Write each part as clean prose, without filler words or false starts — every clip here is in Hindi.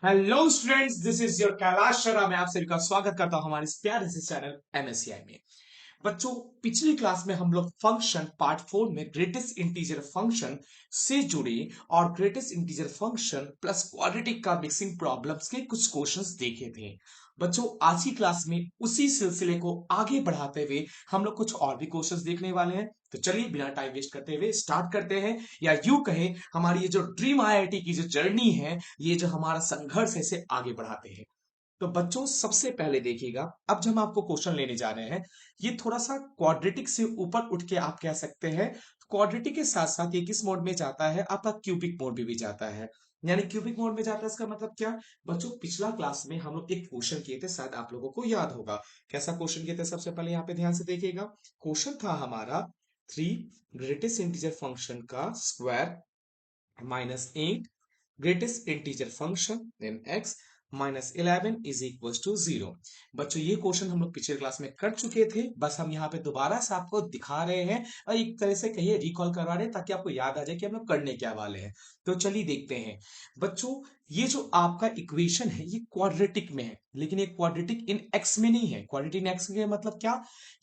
Hello students, this is your Kailash Sharma. मैं आप सभी का स्वागत करता हूं हमारे इस प्यारे से चैनल एमएससीआई में। बच्चों, पिछली क्लास में हम लोग फंक्शन पार्ट 4 में ग्रेटेस्ट इंटीजर फंक्शन से जुड़े और greatest integer function plus quadratic का मिक्सिंग प्रॉब्लम्स के कुछ क्वेश्चंस देखे थे। बच्चों, आज की क्लास में उसी सिलसिले को आगे बढ़ाते हुए हम लोग कुछ और भी क्वेश्चंस देखने वाले हैं। तो चलिए बिना टाइम वेस्ट करते हुए स्टार्ट करते हैं, या यूं कहें हमारी ये जो ड्रीम आईआईटी की जो जर्नी है, ये जो हमारा संघर्ष है, इसे आगे बढ़ाते हैं। तो बच्चों, सबसे पहले देखिएगा, अब जब हम आपको क्वेश्चन लेने जा रहे हैं, ये थोड़ा सा क्वाड्रेटिक से ऊपर उठ के आप कह सकते हैं। क्वाड्रेटिक के साथ साथ ये किस मोड में जाता है, आपका क्यूबिक मोड में भी जाता है। यानी क्यूबिक मोड में जाता है, इसका मतलब क्या? बच्चों, पिछला क्लास में हम लोग एक क्वेश्चन किए थे, शायद आप लोगों को याद होगा। कैसा क्वेश्चन किए थे? सबसे पहले यहाँ पे ध्यान से देखिएगा। क्वेश्चन था हमारा 3 ग्रेटेस्ट इंटीजर फंक्शन का square -8 greatest integer function then x -11 is equal to 0। बच्चों, ये क्वेश्चन हम लोग पिछले क्लास में कर चुके थे, बस हम यहाँ पे दोबारा से आपको दिखा रहे हैं और एक तरह से कहिए रिकॉल करवा रहे हैं, ताकि आपको याद आ जाए कि हम लोग करने क्या वाले हैं। तो चलिए देखते हैं। बच्चों, ये जो आपका इक्वेशन है ये क्वाड्रेटिक में है, लेकिन ये क्वाड्रेटिक इन एक्स में नहीं है। क्वाड्रेटिक इन एक्स में मतलब क्या?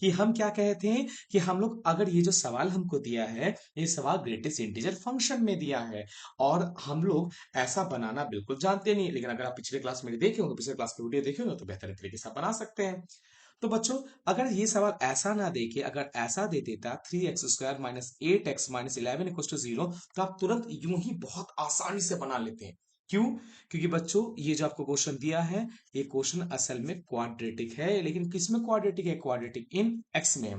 कि हम क्या कहते हैं कि हम लोग अगर ये जो सवाल हमको दिया है, ये सवाल ग्रेटेस्ट इंटीजर फंक्शन में दिया है, और हम लोग ऐसा बनाना बिल्कुल जानते नहीं, लेकिन अगर आप पिछले क्लास में देखे होंगे, पिछले क्लास की वीडियो देखे होंगे, तो बेहतर तरीके से आप बना सकते हैं। तो बच्चों, अगर ये सवाल ऐसा ना देके अगर ऐसा दे देता 3x² -8x -11 इक्वल टू 0, तो आप तुरंत यूं ही बहुत आसानी से बना लेते हैं। क्यों? क्योंकि बच्चों, ये जो आपको क्वेश्चन दिया है, ये क्वेश्चन असल में क्वाड्रेटिक है, लेकिन किस में क्वाड्रेटिक है? क्वाड्रेटिक इन एक्स में।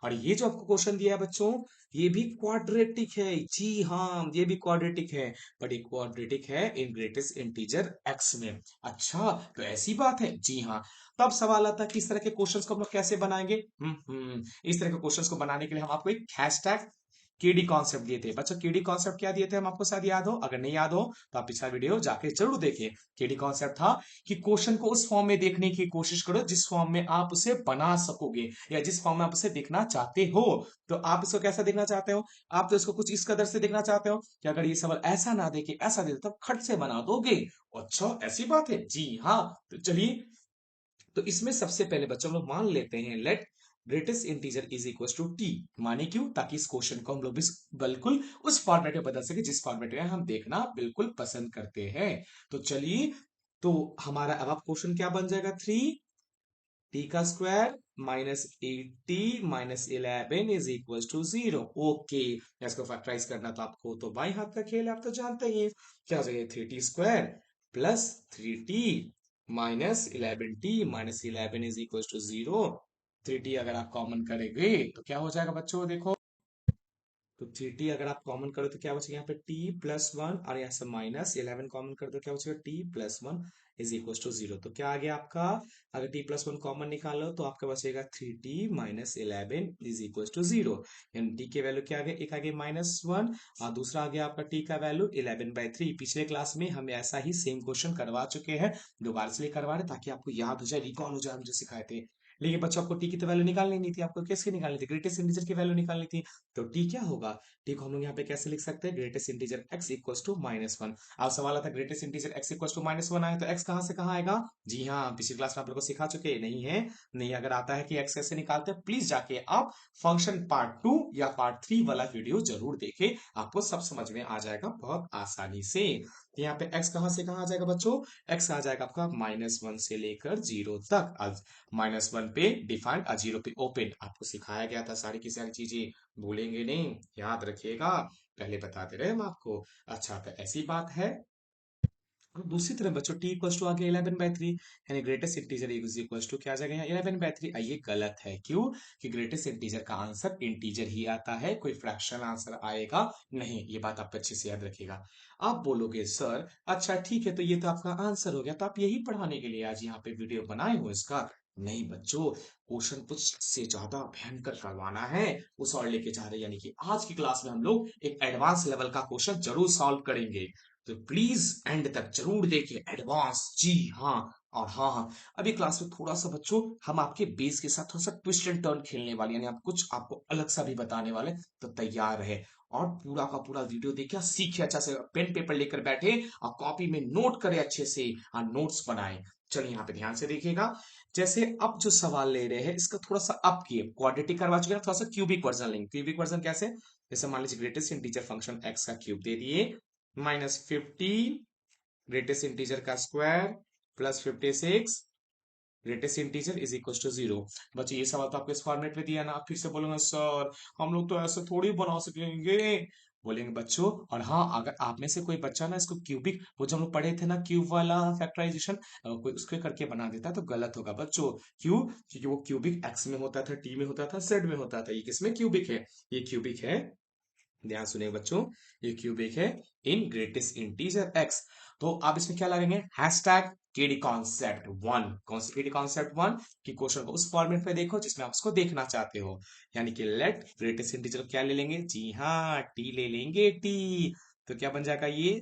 और ये जो आपको क्वेश्चन दिया है बच्चों, ये भी क्वाड्रेटिक है। जी हाँ, ये भी क्वाड्रेटिक है, बट ये क्वाड्रेटिक है इन ग्रेटेस्ट इंटीजर एक्स में। अच्छा, तो ऐसी बात है। जी हाँ। तब सवाल आता है कि इस तरह के क्वेश्चंस को हम लोग कैसे बनाएंगे। इस तरह के क्वेश्चंस को बनाने के लिए हम आपको एक हैशटैग केडी कॉन्सेप्ट दिए थे। बच्चों, केडी कॉन्सेप्ट क्या दिए थे हम आपको? शायद याद हो, अगर नहीं याद हो तो आप पिछला वीडियो जाके जरूर देखिए। केडी कॉन्सेप्ट था कि क्वेश्चन को उस फॉर्म में देखने की कोशिश करो जिस फॉर्म में आप उसे बना सकोगे, या जिस फॉर्म में आप उसे देखना चाहते हो। तो आप इसको कैसा देखना चाहते हो? आप तो इसको कुछ इस कदर से देखना चाहते हो कि अगर ये सवाल ऐसा ना देखे ऐसा दे, तब खट से बना दोगे। अच्छा, ऐसी बात है। जी हाँ। तो चलिए, तो इसमें सबसे पहले बच्चों हम लोग मान लेते हैं let greatest integer is equal to t. माने क्यों? ताकि इस क्वेश्चन को हम लोग भी बिल्कुल उस फॉर्मेट में बदल सके जिस फॉर्मेट में हम देखना बिल्कुल पसंद करते हैं। तो चलिए, तो हमारा अब क्वेश्चन क्या बन जाएगा? 3t² -8t -11 is equal to 0। Okay, इसको फैक्टराइज करना तो आपको तो बाई हाथ का खेल, आप तो जानते ही हैं। क्या हो जाएगा? 3t² +3t -11t -11 is equal to 0। 3t अगर आप कॉमन करेंगे तो क्या हो जाएगा बच्चों? देखो, तो 3t अगर आप कॉमन करो तो क्या बचेगा? यहाँ पे t+1, और यहाँ से -11 कॉमन कर दो, क्या बचेगा? t+1 is equal to 0। तो क्या आ गया आपका? अगर t+1 कॉमन निकालो तो आपका बचेगा 3t -11 इज इक्वल टू 0। यानी t के वैल्यू क्या आ गया? एक आ गया -1, और दूसरा आ गया आपका t का वैल्यू 11/3। पिछले क्लास में हम ऐसा ही सेम क्वेश्चन करवा चुके हैं, दोबारा इसलिए करवा रहे ताकि आपको याद हो जाए, रिकॉल हो जाए हम जो सिखाए थे। लेकिन बच्चों, आपको टी की तो वैल्यू निकालनी नहीं थी, आपको किसकी निकालनी थी? ग्रेटेस्ट इंटीजर की वैल्यू निकालनी थी। तो टी क्या होगा? टी को हम लोग यहाँ पे कैसे लिख सकते हैं? Greatest integer x equal to -1। अब सवाल आता है greatest integer x equal to -1 आए तो x कहां से कहां आएगा? जी हाँ, पिछली क्लास में आप लोगों को सिखा चुके हैं, नहीं है? नहीं, अगर आता है कि x कैसे निकालते हैं, प्लीज जाके आप फंक्शन पार्ट 2 या पार्ट 3 वाला वीडियो जरूर देखें, आपको सब समझ में आ जाएगा बहुत आसानी से। तो यहाँ पे x कहां से कहां आ जाएगा बच्चों? x आ जाएगा आपका -1 से लेकर 0 तक। -1 पे डिफाइंड और 0 पे ओपन, आपको सिखाया गया था सारी की सारी चीजें, भूलेंगे नहीं, याद रखिएगा, पहले बताते रहे हम आपको। अच्छा, तो ऐसी बात है। और दूसरी तरफ बच्चों, t इक्वल टू आ गया 11/3, यानी greatest integer is equal to क्या आ जाएगा? यहाँ 11/3। ये गलत है। क्यों? कि ग्रेटेस्ट इंटीजर का आंसर इंटीजर ही आता है, कोई फ्रैक्शन आंसर आएगा नहीं। ये बात आप अच्छे से याद रखिएगा। आप बोलोगे सर अच्छा ठीक है, तो ये तो आपका आंसर हो गया, तो आप यही पढ़ाने के लिए आज यहाँ पे वीडियो बनाए हो इसका? नहीं बच्चों, क्वेश्चन कुछ से ज्यादा भयंकर करवाना है, उस और लेके जा रहे हैं। यानी कि आज की क्लास में हम लोग एक एडवांस लेवल का क्वेश्चन जरूर सॉल्व करेंगे, तो प्लीज एंड तक जरूर देखिए। एडवांस, जी हाँ। और हाँ हाँ, अभी क्लास में थोड़ा सा बच्चों हम आपके बेस के साथ थोड़ा सा ट्विस्ट एंड टर्न खेलने वाले, यानी आप कुछ आपको अलग सा भी बताने वाले, तो तैयार रहे। और पूरा का पूरा वीडियो देखे, सीखे अच्छा से, पेन पेपर लेकर बैठे और कॉपी में नोट करे अच्छे से और नोट्स बनाए। चलिए यहाँ पे ध्यान से देखिएगा। जैसे अब जो सवाल ले रहे हैं इसका थोड़ा सा अप किए, क्वाड्रेटिक करवा चुके हैं, थोड़ा सा क्यूबिक वर्जन लेंगे। क्यूबिक वर्जन कैसे? जैसे मान लीजिए ग्रेटेस्ट इंटीजर फंक्शन एक्स का क्यूब दे दिए, -50 ग्रेटेस्ट इंटीजर का square plus 56 greatest integer is equal to 0। बच्चे ये सवाल तो आपको इस फॉर्मेट में दिया ना, आप फिर से बोलोगे सर हम लोग तो ऐसे थोड़ी बना सकेंगे, बोलेंगे बच्चों। और हाँ, अगर आप में से कोई बच्चा ना इसको क्यूबिक, वो जो हम लोग पढ़े थे ना क्यूब वाला फैक्टराइजेशन, कोई उसके करके बना देता है तो गलत होगा बच्चों। क्यों? क्योंकि वो क्यूबिक एक्स में होता था, टी में होता था, जेड में होता था। ये किसमें क्यूबिक है? ये क्यूबिक है, ध्यान सुनिए बच्चों, ये क्यूबिक है इन ग्रेटेस्ट इंटीजर एक्स। तो आप इसमें क्या लगेंगे? Hashtag KD concept one. कौन सी केडी कॉन्सेप्ट वन? कि क्वेश्चन को उस फॉर्मेट में देखो जिसमें आप उसको देखना चाहते हो। यानी कि लेट ग्रेटेस्ट इंटीजर क्या ले लेंगे? जी हाँ, टी ले लेंगे, टी। तो क्या बन जाएगा ये?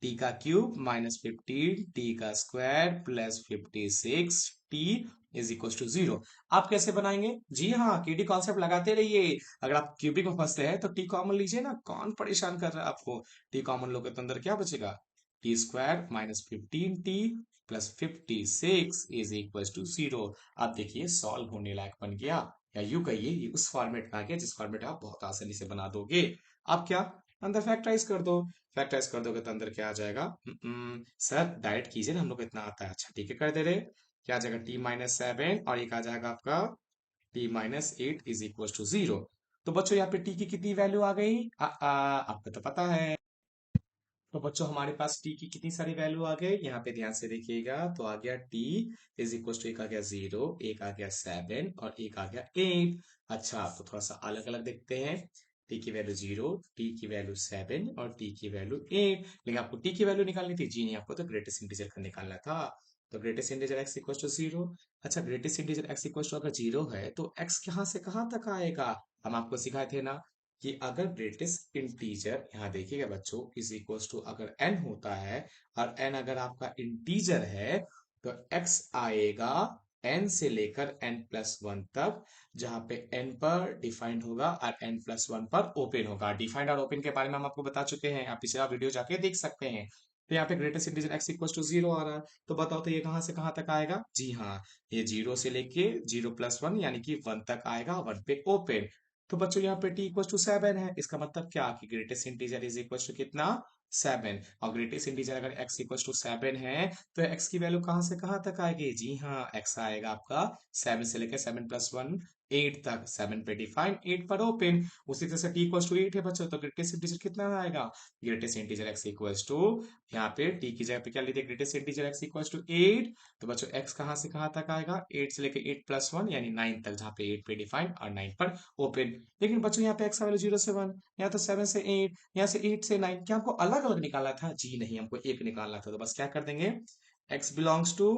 टी का क्यूब -15 टी का square plus 56 t is equal to 0। आप कैसे बनाएंगे? जी हाँ, केडी कॉन्सेप्ट लगाते रहिए। अगर आप क्यूबिक में फंसते हैं तो टी कॉमन लीजिए ना, कौन परेशान कर रहा है आपको? टी कॉमन लोगे तो अंदर क्या बचेगा? T square -15 t plus 56 is equal to 0। आप देखिए सॉल्व होने लायक बन गया, या यूं कहिए ये उस फॉर्मेट में आ गया जिस फॉर्मेट आप बहुत आसानी से बना दोगे। आप क्या अंदर फैक्टराइज कर दो, फैक्टराइज कर दोगे तो अंदर क्या आ जाएगा? सर डायरेक्ट कीजिए ना, हम लोग को इतना आता है। अच्छा ठीक है, कर दे रहे। क्या आ जाएगा? t-7 और एक आ जाएगा आपका t-8 इज इक्वल टू 0। तो बच्चों यहाँ पे t की कितनी वैल्यू आ गई? आपको तो पता है। तो बच्चों हमारे पास t की कितनी सारी वैल्यू आ गई? यहाँ पे ध्यान से देखिएगा। तो आ गया t इज इक्वल टू, एक आ गया 0, एक आ गया 7 और एक आ गया 8। अच्छा, तो थोड़ा सा अलग अलग देखते हैं। t की वैल्यू 0, t की वैल्यू 7 और t की वैल्यू 8। लेकिन आपको t की वैल्यू निकालनी थी? जी नहीं, आपको तो ग्रेटेस्ट इंटीजर का निकालना था। तो greatest integer x equal to 0। अच्छा, greatest integer x equal to अगर 0 है तो x कहाँ से कहाँ तक आएगा? हम आपको सिखाए थे ना कि अगर ग्रेटेस्ट इंटीजर, यहाँ देखिएगा बच्चों, इज इक्वल टू अगर n होता है और n अगर आपका इंटीजर है तो x आएगा n से लेकर n+1 तक, जहां पे n पर डिफाइंड होगा और n+1 पर ओपन होगा। डिफाइंड और ओपन के बारे में हम आपको बता चुके हैं, आप पिछला वीडियो जाके देख सकते हैं। तो यहाँ पे greatest integer x equal to 0 आ रहा है। तो बताओ तो ये कहां से कहां तक आएगा? जी हाँ, ये 0 से लेके 0+1 यानी कि 1 तक आएगा, 1 पे ओपन। तो बच्चों यहाँ पे t इक्वल टू 7 है, इसका मतलब क्या कि greatest integer is equal to कितना? 7। और ग्रेटेस्ट इंटीजर अगर x इक्वल टू 7 है तो x की वैल्यू कहां से कहां तक आएगी? जी हाँ, x आएगा आपका 7 से लेकर 7+1 8 तक, 7 पे डिफाइन, 8 पर ओपन। उसी तरह से t इक्वल टू 8 है बच्चों, तो ग्रेटेस्ट इंटीजर कितना आएगा? Greatest integer x equal to, यहाँ पे t की जगह पे क्या लीजिए? Greatest integer x equal to 8। तो बच्चों x कहां से कहां तक आएगा? 8 से लेकर 8+1 यानी 9 तक, जहां पे 8 पे डिफाइन और 9 पर ओपन। लेकिन बच्चों यहाँ पे x का वैल्यू 0 से 1, यहाँ तो 7 से 8, यहाँ से 8 से 9। क्या हमको अलग अलग निकालना था? जी नहीं, हमको एक निकालना था। तो बस क्या कर देंगे, x बिलोंग्स टू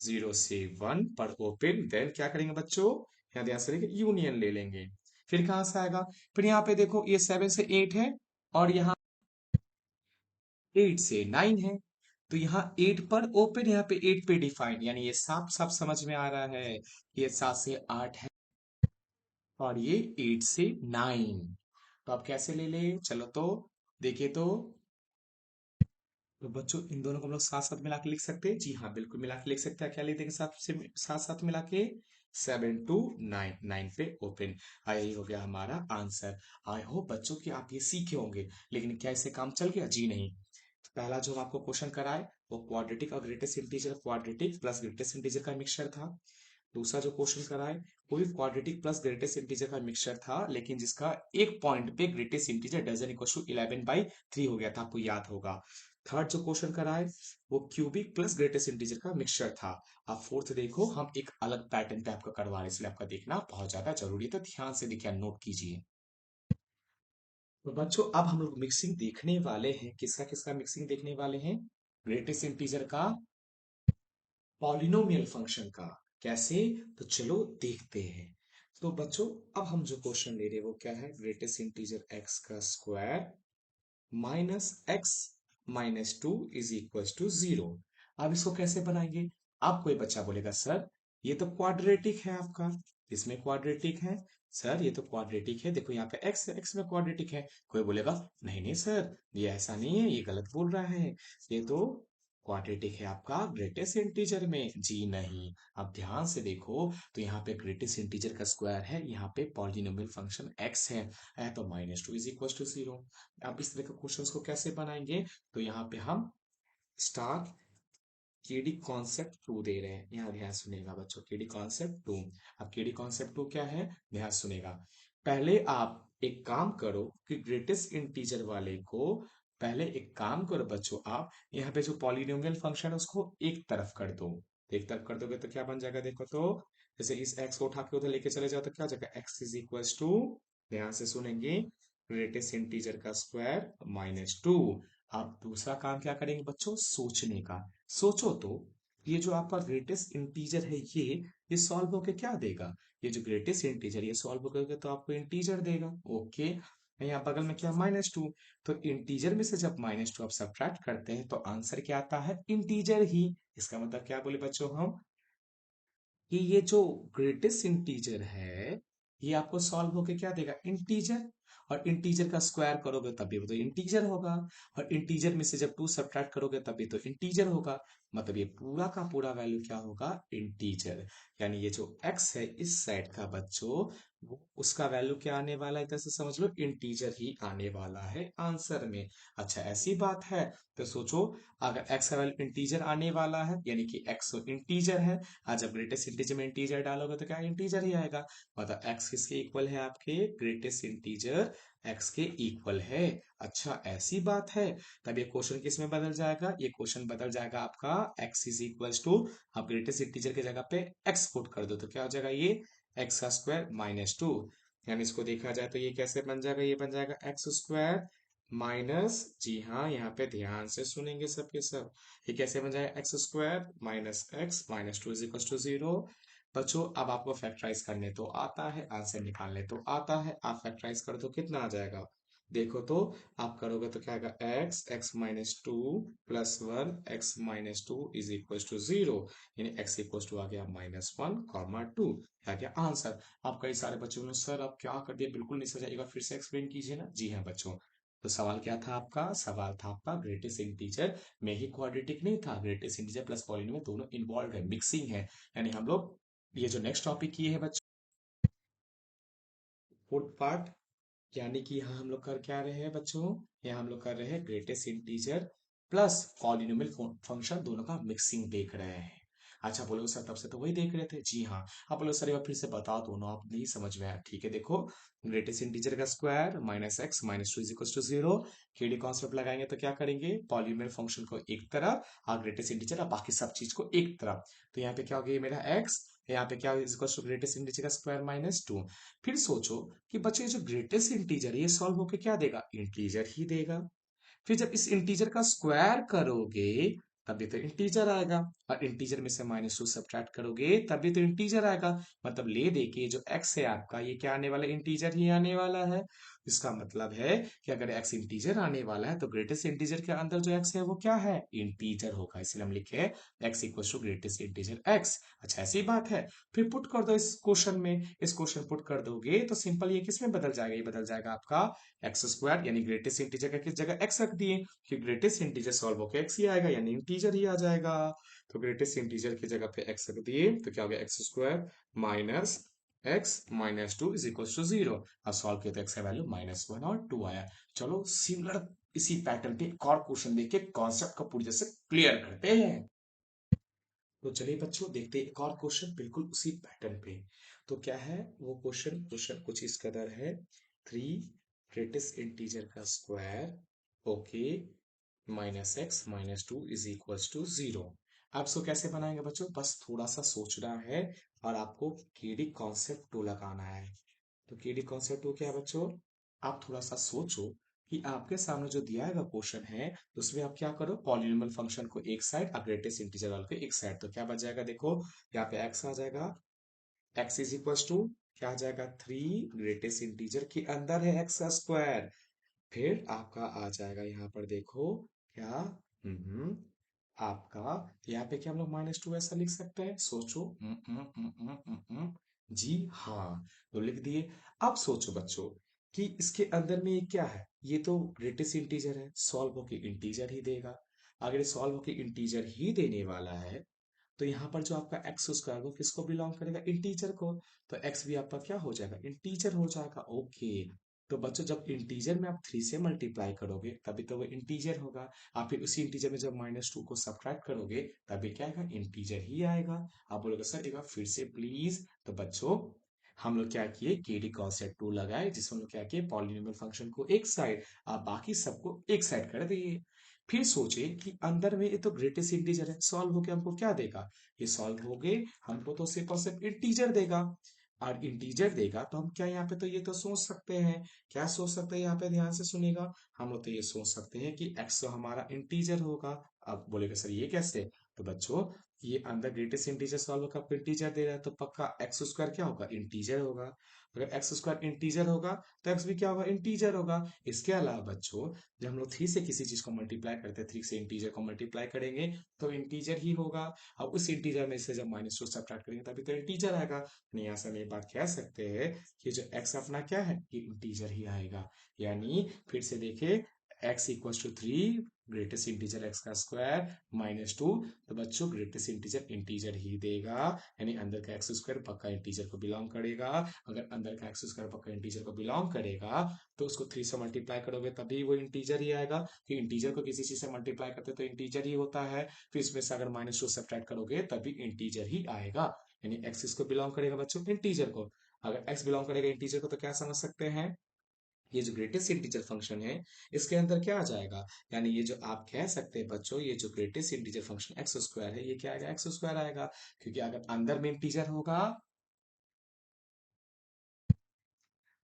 0 से 1 पर ओपन, देन क्या करेंगे बच्चों? यहाँ ध्यान से देखिए, यूनियन ले लेंगे। फिर कहां से आएगा? फिर यहाँ पे देखो, ये 7 से 8 है और यहाँ 8 से 9 है। तो यहाँ 8 पर ओपन, यहाँ पे 8 पे डिफाइंड, यानी ये साफ साफ समझ में आ रहा है। ये 7 से 8 है और ये 8 से 9। तो आप कैसे ले ले? चलो तो देखिए तो बच्चों इन दोनों को हम लोग साथ साथ मिला के लिख सकते हैं। जी हाँ, बिल्कुल मिला के लिख सकते हैं। क्या लिख देंगे साथ से, साथ साथ मिला के? 7 to 9, 9 पे ओपन। यही हो गया हमारा आंसर। आई होप बच्चों कि आप ये सीखे होंगे। लेकिन क्या इससे काम चल गया? जी नहीं। तो पहला जो हम आपको क्वेश्चन कराए वो क्वाड्रेटिक और greatest integer, quadratic plus greatest integer का मिक्सचर था। दूसरा जो क्वेश्चन कराए वो भी क्वाड्रेटिक प्लस ग्रेटेस्ट इंटीजर का मिक्सचर था, लेकिन जिसका एक पॉइंट पे greatest integer doesn't equal to 11/3 हो गया था, आपको याद होगा। थर्ड जो क्वेश्चन कराए वो क्यूबिक प्लस ग्रेटेस्ट इंटीजर का मिक्सचर था। अब फोर्थ देखो, हम एक अलग पैटर्न पे आपका करवा रहे हैं, इसलिए आपका देखना बहुत ज्यादा जरूरी है। तो ध्यान से देखिए, नोट कीजिए। तो बच्चों अब हम लोग मिक्सिंग देखने वाले हैं। किसका किसका मिक्सिंग देखने वाले हैं? ग्रेटेस्ट इंटीजर का, पॉलिनोमियल फंक्शन का। कैसे? तो चलो देखते हैं। तो बच्चों अब हम जो क्वेश्चन ले रहे हैं वो क्या है? ग्रेटेस्ट इंटीजर एक्स का square -x-2 is equal to 0। अब इसको कैसे बनाएंगे? अब कोई बच्चा बोलेगा सर ये तो क्वाड्रेटिक है आपका, इसमें क्वाड्रेटिक है। सर ये तो क्वाड्रेटिक है, देखो यहाँ पे एक्स है, एक्स में क्वाड्रेटिक है। कोई बोलेगा नहीं नहीं सर ये ऐसा नहीं है, ये गलत बोल रहा है, ये तो क्वाड्रेटिक है आपका ग्रेटेस्ट इंटीजर में। जी नहीं। अब ध्यान से देखो तो यहाँ पे ग्रेटेस्ट इंटीजर का स्क्वायर है, यहाँ पे पॉलिनोमियल फंक्शन एक्स है तो -2 इज इक्वल टू 0। अब इस तरह के क्वेश्चंस को कैसे बनाएंगे, तो यहाँ पे हम स्टार केडी कॉन्सेप्ट टू दे रहे हैं, यहाँ ध्यान सुनेगा बच्चों, केडी कॉन्सेप्ट टू। अब केडी कॉन्सेप्ट टू क्या है, ध्यान सुनेगा। पहले आप एक काम करो कि ग्रेटेस्ट इंटीजर वाले को, पहले एक काम करो बच्चों, आप यहाँ पे जो पॉलिनोमियल फंक्शन है उसको एक तरफ कर दो। एक तरफ कर दोगे तो क्या बन जाएगा, देखो तो जैसे इस एक्स को उठा के उधर लेके चले जाओ तो क्या हो जाएगा, एक्स इज इक्वल टू, ध्यान से सुनेंगे, ग्रेटेस्ट इंटीजर का स्क्वायर -2। आप दूसरा काम क्या करेंगे बच्चों, सोचने का। सोचो तो ये जो आपका ग्रेटेस्ट इंटीजर है ये सॉल्व होके क्या देगा, ये जो ग्रेटेस्ट इंटीजर ये सॉल्व होकर तो आपको इंटीजर देगा। ओके, यहाँ बगल में क्या, -2। तो इंटीजर में से जब -2 आप सब्ट्रैक्ट करते हैं तो आंसर क्या आता है, इंटीजर ही। इसका मतलब क्या बोले बच्चों हम, कि ये जो ग्रेटेस्ट इंटीजर है ये आपको सॉल्व होके क्या देगा, इंटीजर। और इंटीजर का स्क्वायर करोगे तभी वो तो इंटीजर होगा, और इंटीजर में से जब 2 सब्ट्रैक्ट करोगे तभी तो इंटीजर होगा। मतलब ये पूरा का पूरा वैल्यू क्या होगा, इंटीजर। यानी ये जो x है इस साइड का बच्चों, वो उसका वैल्यू क्या आने वाला है, इधर से समझ लो इंटीजर ही आने वाला है आंसर में। अच्छा ऐसी बात है, तो सोचो अगर x का वैल्यू इंटीजर आने वाला है यानी कि x इंटीजर है, आज जब ग्रेटेस्ट इंटीजर में इंटीजर डालोगे तो क्या इंटीजर ही आएगा। मतलब x किसके इक्वल है, आपके ग्रेटेस्ट इंटीजर x के इक्वल है। अच्छा ऐसी बात है, तब ये क्वेश्चन किस में बदल जाएगा, ये क्वेश्चन बदल जाएगा आपका x इज इक्वल टू, आप ग्रेटेस्ट इंटीजर की जगह पे x पुट कर दो तो क्या हो जाएगा, ये x का स्क्वायर -2। यानी इसको देखा जाए तो ये कैसे बन जाएगा, ये बन जाएगा एक्स स्क्वायर माइनस, जी हाँ यहाँ पे ध्यान से सुनेंगे सबके सब, ये कैसे बन जाएगा, x square -2 is equal to 0। बच्चों अब आपको फैक्टराइज करने तो आता है, आंसर निकालने तो आता है, आप फैक्टराइज कर दो कितना आ जाएगा, देखो तो आप करोगे तो क्या आएगा, x-2 plus 1 x-2 is equal to 0, यानी x इक्वल टू आ गया -1, 2 आ गया आंसर। आप कई सारे बच्चों ने सर आप क्या कर दिया, बिल्कुल नहीं समझा, एक बार फिर से एक्सप्लेन कीजिए ना। जी हाँ बच्चों, तो सवाल क्या था आपका, सवाल था आपका ग्रेटेस्ट इंटीजर में ही क्वाड्रेटिक नहीं था, ग्रेटेस्ट इंटीजर प्लस पॉलिनोमियल दोनों इन्वॉल्व है, मिक्सिंग है। यानी हम लोग ये जो नेक्स्ट टॉपिक किए हैं बच्चों, फोर्थ पार्ट, यानी कि यहाँ हम लोग कर क्या रहे हैं बच्चों, यहाँ हम लोग कर रहे हैं greatest integer plus polynomial function दोनों का मिक्सिंग देख रहे हैं। अच्छा बोलो सर तब से तो वही देख रहे थे, जी हाँ। आप बोलो सर एक बार फिर से बताओ, दोनों आप नहीं समझ में आया, ठीक है देखो, ग्रेटेस्ट इंटीजर का square -x-2 is equal to 0, केडी कॉन्सेप्ट लगाएंगे तो क्या करेंगे, पॉलिनोमियल फंक्शन को एक तरफ और ग्रेटेस्ट इंटीजर और बाकी सब चीज को एक तरफ। तो यहाँ पे क्या हो गया, ये मेरा x, यहाँ पे क्या is equal to greatest integer का स्क्वायर -2। फिर सोचो कि बच्चों ये जो ग्रेटेस्ट इंटीजर है ये सॉल्व होके क्या देगा, इंटीजर ही देगा। फिर जब इस इंटीजर का स्क्वायर करोगे तभी तो इंटीजर आएगा, और इंटीजर में से -2 सब्ट्रैक्ट करोगे तभी तो इंटीजर आएगा। मतलब ले दे के जो x है आपका ये क्या आने वाला है, इंटीजर ही आने वाला है। इसका मतलब है कि अगर x इंटीजर आने वाला है तो ग्रेटेस्ट इंटीजर के अंदर जो x है वो क्या है, इंटीजर होगा, इसलिए हम लिखे x equal to greatest integer x। अच्छा ऐसी बात है, फिर पुट कर दो इस क्वेश्चन में, इस क्वेश्चन पुट कर दोगे तो सिंपल ये किस में बदल जाएगा, ये बदल जाएगा आपका एक्स स्क्वायर, यानी ग्रेटेस्ट इंटीजर का किस जगह एक्स रख दिए, कि ग्रेटेस्ट इंटीजर सॉल्व होकर एक्स ही आएगा, यानी इंटीजर ही आ जाएगा। तो ग्रेटेस्ट इंटीजर की जगह पे एक्स रख दिए तो क्या हो गया, x square minus x-2 is equal to 0। अब सॉल्व किया तो x का वैल्यू -1 और 2 आया। चलो सिमिलर इसी पैटर्न पे एक और क्वेश्चन देके कॉन्सेप्ट को पूरी तरह से क्लियर करते हैं। तो चलिए बच्चों देखते हैं एक और क्वेश्चन बिल्कुल उसी पैटर्न पे। तो क्या है वो क्वेश्चन, क्वेश्चन कुछ इस कदर है, 3 ग्रेटेस्ट इंटीजर का square, okay, -x-2 is equal to 0। आप इसको कैसे बनाएंगे बच्चों, बस थोड़ा सा सोचना है और आपको केडी कॉन्सेप्ट टू लगाना है। तो केडी कॉन्सेप्ट टू क्या है बच्चों, आप थोड़ा सा सोचो कि आपके सामने जो दिया है क्वेश्चन है उसमें आप क्या करो, पॉलिनोमियल फंक्शन को एक साइड और ग्रेटेस्ट इंटीजर वाले को एक साइड, तो क्या बच जाएगा, देखो यहाँ पे x आ जाएगा, x इज इक्वल टू क्या आ जाएगा, 3 ग्रेटेस्ट इंटीजर के अंदर है x का स्क्वायर, फिर आपका आ जाएगा यहाँ पर देखो क्या, आपका यहाँ पे क्या हम लोग -2 ऐसा लिख सकते हैं, सोचो, जी हाँ, तो लिख दिए। अब सोचो बच्चों कि इसके अंदर में ये क्या है, ये तो ग्रेटेस्ट इंटीजर है, सॉल्व होके इंटीजर ही देगा। अगर सॉल्व होके इंटीजर ही देने वाला है तो यहाँ पर जो आपका एक्स स्क्वायर वो किसको बिलोंग करेगा, इंटीजर को। तो एक्स भी आपका क्या हो जाएगा, इंटीजर हो जाएगा। ओके, तो बच्चों जब इंटीजर में आप 3 से मल्टीप्लाई करोगे तभी तो वो इंटीजर होगा। आप फिर उसी इंटीजर में जब -2 को सब्ट्रैक्ट करोगे तभी क्या आएगा, इंटीजर ही आएगा। आप बोलोगे सर एक बार फिर से प्लीज। तो बच्चों हम लोग क्या किए, केडी कॉसेट टू लगाए जिसमें हम लोग क्या किए, पॉलिनोमियल फंक्शन को एक साइड, आप बाकी सबको एक साइड कर दिए। फिर सोचे कि अंदर में ये तो ग्रेटेस्ट इंटीजर है, सॉल्व होके हमको क्या देगा, ये सॉल्व हो गए, हमको तो सिर्फ और सिर्फ इंटीजर देगा। और इंटीजर देगा तो हम क्या यहाँ पे तो ये तो सोच सकते हैं, क्या सोच सकते हैं यहाँ पे, ध्यान से सुनेगा। हम लोग तो ये सोच सकते हैं कि एक्स तो हमारा इंटीजर होगा। अब बोलेगा सर ये कैसे, तो बच्चों ये अंदर ग्रेटेस्ट इंटीजर सॉल्व होकर आपको इंटीजर दे रहा है तो पक्का एक्स स्क्वायर क्या होगा, इंटीजर होगा। अगर एक्स स्क्वायर इंटीजर होगा तो एक्स भी क्या होगा, इंटीजर होगा। इसके अलावा बच्चों जब हम लोग 3 से किसी चीज को मल्टीप्लाई करते हैं, 3 से इंटीजर को मल्टीप्लाई करेंगे तो इंटीजर ही होगा। अब उस इंटीजर में से जब -2 सब्ट्रैक्ट करेंगे तभी तो इंटीजर आएगा। नहीं, यहाँ से हम ये बात कह सकते हैं कि जो एक्स अपना क्या है, ये इंटीजर ही आएगा। यानी फिर से देखे, x equal to 3, greatest integer x का स्क्वायर -2, तो बच्चों ग्रेटेस्ट इंटीजर इंटीजर ही देगा। यानी अंदर का एक्स स्क्वायर पक्का इंटीजर को बिलोंग करेगा। अगर अंदर का एक्स स्क्वायर पक्का इंटीजर को बिलोंग करेगा तो उसको 3 से मल्टीप्लाई करोगे तभी वो इंटीजर ही आएगा, कि इंटीजर को किसी चीज से मल्टीप्लाई करते तो इंटीजर ही होता है। फिर इसमें से अगर -2 सब्ट्रैक्ट करोगे तभी इंटीजर ही आएगा। यानी एक्स इसको बिलोंग करेगा बच्चों, इंटीजर को। अगर एक्स बिलोंग करेगा इंटीजर को तो क्या समझ सकते हैं, ये जो ग्रेटेस्ट इंटीजर फंक्शन है इसके अंदर क्या आ जाएगा, यानी ये जो आप कह सकते हैं बच्चों, ये जो greatest integer function x square है, ये क्या आएगा, एक्स स्क्वायर आएगा। क्योंकि अगर अंदर में इंटीजर होगा,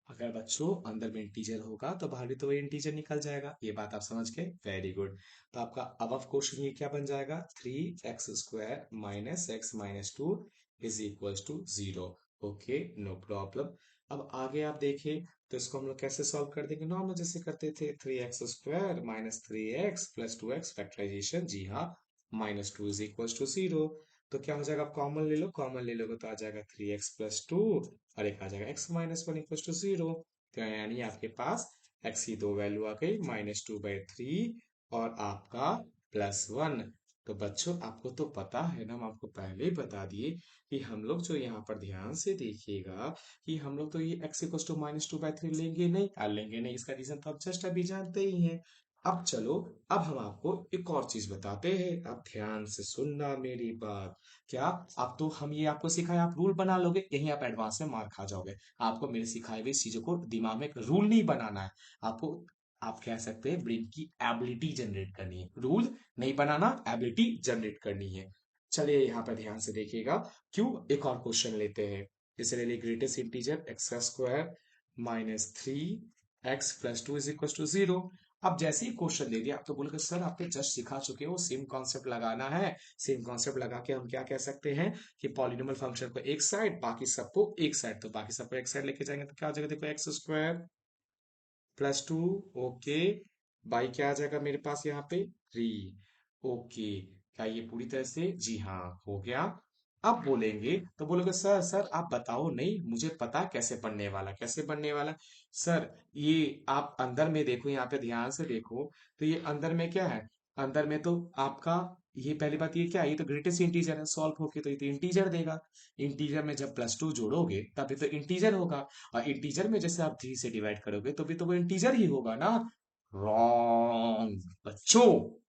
अगर बच्चों अंदर में इंटीजर होगा तो बाहर भी तो वही इंटीजर निकल जाएगा। ये बात आप समझ गए, वेरी गुड। तो आपका अब क्वेश्चन ये क्या बन जाएगा, 3x² minus x minus two is equal to 0। Okay, no problem. अब आगे आप देखें तो इसको हम लोग कैसे सॉल्व कर देंगे, नॉर्मल जैसे करते थे, 3x² minus 3x plus 2x factorisation, जी हाँ, -2 इज इक्वल टू 0। तो क्या हो जाएगा, आप कॉमन ले लो, कॉमन ले लोगे तो आ जाएगा 3x+2 और एक आ जाएगा x-1 इक्वल टू 0। तो यानी आपके पास x की दो वैल्यू आ गई, -2/3 और आपका +1। तो बच्चों आपको तो पता है ना, हम आपको पहले ही बता दिए कि हम लोग जो यहाँ पर ध्यान से देखिएगा कि हम लोग तो ये x इक्वल टू -2/3 लेंगे नहीं, लेंगे नहीं, इसका रीजन तो आप जस्ट अभी जानते ही हैं। अब चलो, अब हम आपको एक और चीज बताते हैं, आप ध्यान से सुनना मेरी बात। क्या, अब तो हम ये आपको सिखाए, आप रूल बना लोगे, यहीं आप एडवांस में मार खा जाओगे। आपको मेरे सिखाए हुए चीजों को दिमाग में एक रूल नहीं बनाना है, आपको, आप कह सकते हैं ब्रेन की एबिलिटी जनरेट करनी है, रूल नहीं बनाना, एबिलिटी जनरेट करनी है। चलिए यहाँ पर ध्यान से देखिएगा, क्यों, एक और क्वेश्चन लेते हैं। जैसे ले ली greatest integer x² -3x+2 is equal to 0। अब जैसे ही क्वेश्चन दे दिया आप तो बोलोगे सर आपने जस्ट सिखा चुके हो, सेम कॉन्सेप्ट लगाना है। सेम कॉन्सेप्ट लगा के हम क्या कह सकते हैं कि पॉलिनोमियल फंक्शन को एक साइड, बाकी सबको एक साइड, तो बाकी सबको एक साइड लेके जाएंगे तो क्या हो जाएगा, देखो x² + 2, ओके, बाई क्या आ जाएगा मेरे पास यहाँ पे 3। ओके, क्या ये पूरी तरह से, जी हाँ, हो गया। अब बोलेंगे तो बोलोगे सर सर आप बताओ, नहीं मुझे पता है कैसे बनने वाला, कैसे बनने वाला। सर ये आप अंदर में देखो, यहाँ पे ध्यान से देखो, तो ये अंदर में क्या है, अंदर में तो आपका, ये पहली बात ये क्या है, ये तो ग्रेटेस्ट इंटीजर है, सॉल्व होके तो ये तो इंटीजर देगा। इंटीजर में जब +2 जोड़ोगे तभी तो इंटीजर होगा। और इंटीजर में जैसे आप 3 से डिवाइड करोगे तो भी तो वो इंटीजर ही होगा ना। रॉन्ग बच्चों,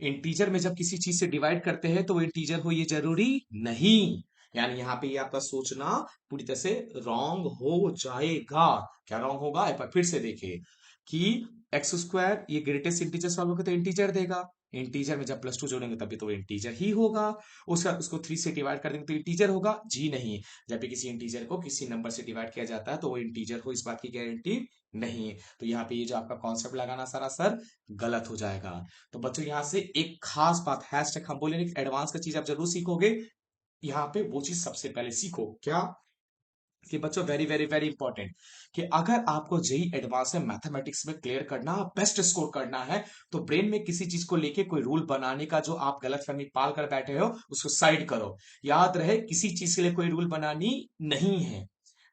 इंटीजर में जब किसी चीज से डिवाइड करते हैं तो वो इंटीजर हो ये जरूरी नहीं। यानी यहाँ पे ये आपका सोचना पूरी तरह से रॉन्ग हो जाएगा। क्या रॉन्ग होगा, एक बार फिर से देखिए कि x² ये ग्रेटेस्ट इंटीजर सॉल्व होगा तो इंटीजर देगा। इंटीजर में जब +2 जोड़ेंगे तभी तो वो इंटीजर ही होगा। उसका उसको 3 से डिवाइड कर देंगे तो इंटीजर होगा, जी नहीं। जब भी किसी इंटीजर को किसी नंबर से डिवाइड किया जाता है तो वो इंटीजर हो, इस बात की गारंटी नहीं। तो यहाँ पे ये जो आपका कॉन्सेप्ट लगाना सरासर गलत हो जाएगा। तो बच्चों यहाँ से एक खास बात, हैशटैग हम बोलेंगे, एडवांस का चीज आप जरूर सीखोगे, यहाँ पे वो चीज सबसे पहले सीखो, क्या, कि बच्चों वेरी वेरी वेरी इंपॉर्टेंट, कि अगर आपको जेई एडवांस में मैथमेटिक्स में क्लियर करना, बेस्ट स्कोर करना है, तो ब्रेन में किसी चीज को लेके कोई रूल बनाने का जो आप गलतफहमी पाल कर बैठे हो उसको साइड करो। याद रहे, किसी चीज के लिए कोई रूल बनानी नहीं है,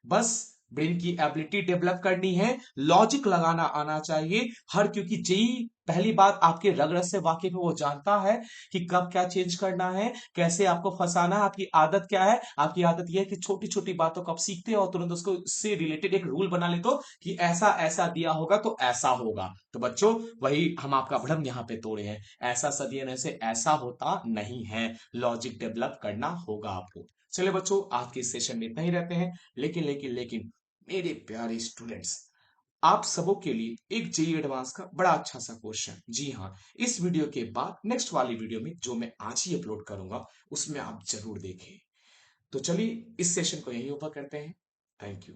बस ब्रेन की एबिलिटी डेवलप करनी है, लॉजिक लगाना आना चाहिए हर, क्योंकि जेई पहली बात आपके रग रग से वाकिफ है, वो जानता है कि कब क्या चेंज करना है, कैसे आपको फंसाना है। आपकी आदत क्या है? आपकी आदत यह है कि छोटी छोटी बातों को आप सीखते हो और तुरंत उसको से रिलेटेड एक रूल बना लेते हो कि ऐसा ऐसा दिया होगा तो ऐसा होगा। तो बच्चों, वही हम आपका भ्रम यहाँ पे तोड़े हैं, ऐसा सदियन से ऐसा होता नहीं है, लॉजिक डेवलप करना होगा आपको। चलिए बच्चों, आज के इस सेशन में इतना ही रहते हैं। लेकिन मेरे प्यारे स्टूडेंट्स, आप सबों के लिए एक जेई एडवांस का बड़ा अच्छा सा क्वेश्चन, जी हाँ, इस वीडियो के बाद नेक्स्ट वाली वीडियो में जो मैं आज ही अपलोड करूंगा उसमें आप जरूर देखें। तो चलिए इस सेशन को यहीं ओवर करते हैं। Thank you.